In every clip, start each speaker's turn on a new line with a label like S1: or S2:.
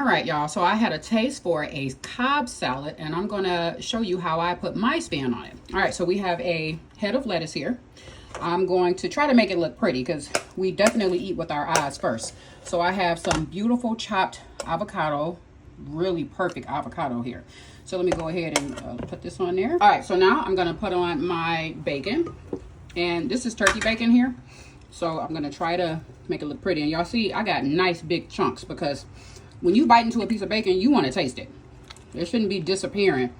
S1: right, y'all, so I had a taste for a Cobb salad, and I'm gonna show you how I put my spin on it. All right, so we have a head of lettuce here. I'm going to try to make it look pretty because we definitely eat with our eyes first. So I have some beautiful chopped avocado, really perfect avocado here. So let me go ahead and put this on there. All right, so now I'm gonna put on my bacon, and this is turkey bacon here. So I'm gonna try to make it look pretty. And y'all see, I got nice big chunks because when you bite into a piece of bacon, you want to taste it. It shouldn't be disappearing.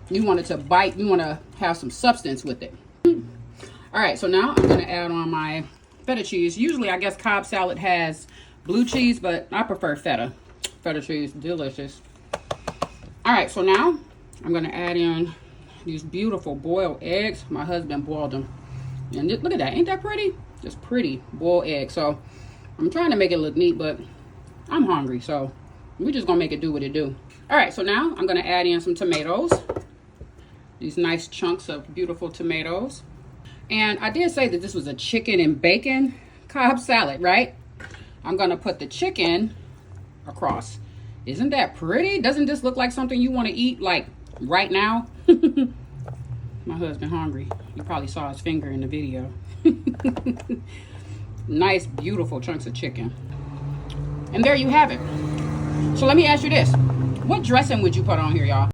S1: You want it to bite. You want to have some substance with it. All right, so now I'm going to add on my feta cheese. Usually, I guess Cobb salad has blue cheese, but I prefer feta. Feta cheese, delicious. All right, so now I'm going to add in these beautiful boiled eggs. My husband boiled them. And look at that. Ain't that pretty? Just pretty boiled egg. So I'm trying to make it look neat, but I'm hungry, so we're just gonna make it do what it do. All right, so now I'm gonna add in some tomatoes. These nice chunks of beautiful tomatoes. And I did say that this was a chicken and bacon Cobb salad, right? I'm gonna put the chicken across. Isn't that pretty? Doesn't this look like something you wanna eat like right now? My husband hungry. You probably saw his finger in the video. Nice, beautiful chunks of chicken. And there you have it. So let me ask you this. What dressing would you put on here, y'all?